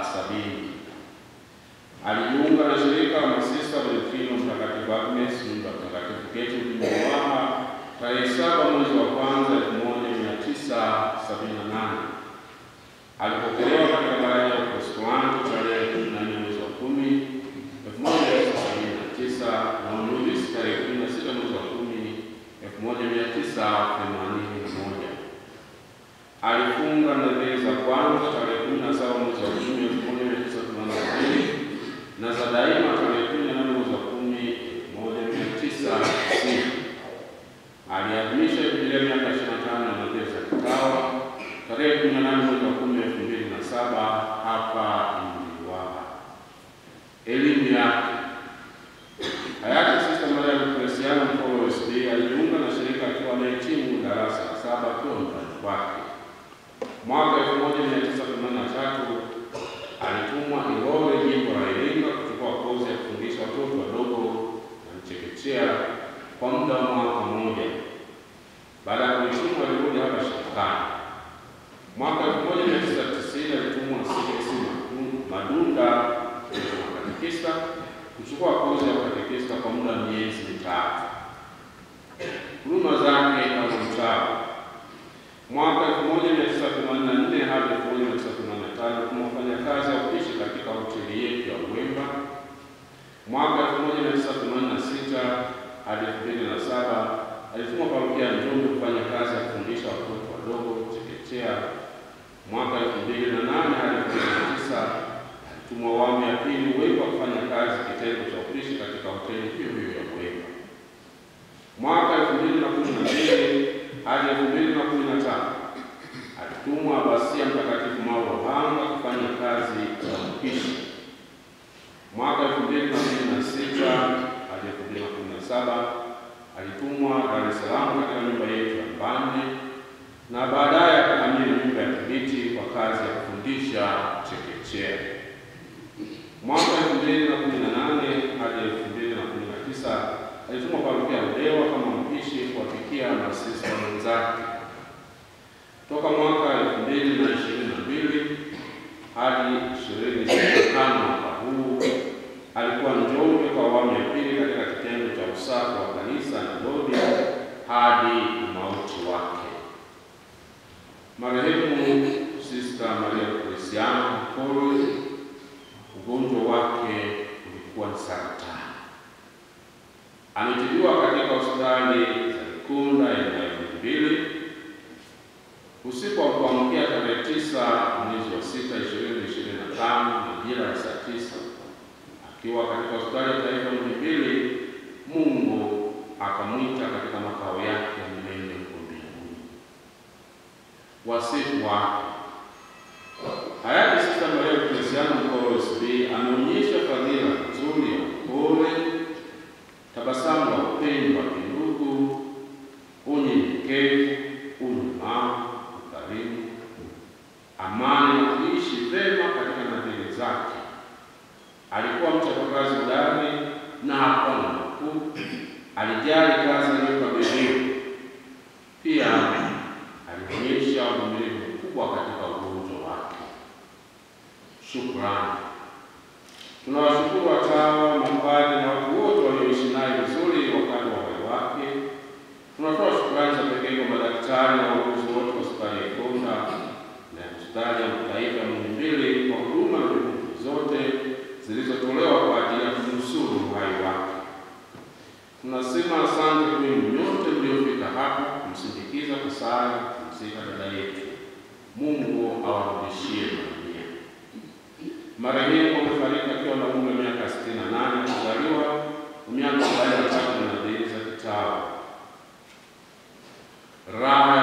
70. Alijiunga na shirika la masista Benedikto Mtakatifu Agnes nyumba ya Mtakatifu Gertrude Mwaha tarehe 7 mwezi wa kwanza 1978. Alipokelewa katika daraja ya Upositolani tarehe 14 mwezi wa 10 1979 na ununuzi tarehe 16 mwezi wa 10 1981. Alifunga nadhiri za kwanza tarehe 17 mwezi wa 10 1982 na za daima tarehe 18 mwezi wa 10 1990. Aliadhimisha jubilei ya miaka 25 na nadhiri za kitawa tarehe 18 mwezi wa 10 2007 hapa Mliwaha. Elimu yake. Hayati Sista Maria Lucreciana Mkolo OSB alijiunga na shirika akiwa amehitimu darasa la 7 akiwa nyumbani kwake. Mwaka 1983 alitumwa Ilole, jimbo la Iringa, kuchukua kozi ya kufundisha watoto wadogo na chekechea kwa muda wa mwaka mmoja. Baada ya kuhitimu alirudi hapa shirikani. Mwaka 1990 alitumwa CBC Madunda katekista kuchukua kozi ya katekista kwa muda wa miezi 3. Huduma zake kama mtawa. Mwaka 1984 hadi 1985 kama mfanyakazi wa upishi katika hoteli yetu ya Mwemba. Mwaka 1986 hadi 2007 alitumwa parokia Njombe kufanya kazi ya kufundisha watoto wadogo chekechea. Mwaka 2008 hadi 2009 alitumwa awamu ya pili Uwemba kufanya kazi kitengo cha upishi katika hoteli hiyo hiyo ya Mwemba. Mwaka 2012 hadi 2015 alitumwa Abasia Mtakatifu Mauro Hanga kufanya kazi za upishi. Mwaka 2016 hadi 2017 alitumwa Dar es Salaam katika nyumba yetu ya Mbande na baadaye akahamia nyumba ya Kibiti kwa kazi ya kufundisha chekechea. Mwaka 2018 hadi 2019 alitumwa parokia Udewa kama mpishi kuwapikia masista wenzake. Toka mwaka 2022 hadi 2025 mwaka huu alikuwa Njombe kwa awamu ya pili katika kitendo cha usafi wa kanisa na lodi hadi umauti wake. Marehemu Sista Maria Lucreciana Mkolo, ugonjwa wake ulikuwa ni saratani. Ametibiwa katika hospitali za Ikunda ya Muhimbili. Usiku wa kuamkia tarehe 9 mwezi wa 6 2025 majira ya saa 9 akiwa katika hospitali ya taifa Muhimbili, Mungu akamwita katika makao yake ya milele huko mbinguni. Wasifu wake. Hayati Sista Maria Lucreciana Mkolo OSB ameonyesha fadhila nzuri ya upole, tabasamu la upendo wa kindugu, unyenyekevu, unyamavu, ukarimu, amani na kuishi vema katika nadhiri zake. Alikuwa mchapakazi hodari na hakuwa na makuu. Alijali kazi aliyokabidhiwa. Pia alionyesha uvumilivu mkubwa katika ugonjwa wake. Shukrani. Tunawashukuru watawa, mapadri na watu wote walioishi naye vizuri wakati wa uhai wake. Tunatoa shukrani za pekee kwa madaktari na wauguzi wote wa hospitali ya Ikunda na hospitali ya taifa ya Muhimbili kwa huduma na juhudi zote zilizotolewa kwa ajili ya kunusuru uhai wake. Tunasema asante kwenu nyote mliofika hapa kumsindikiza kwa sala kumzika dada yetu. Mungu awarudishie mamia. Marehemu amefariki akiwa na umri wa miaka 68 kuzaliwa na miaka 43 na nadhiri za kitawa. Raha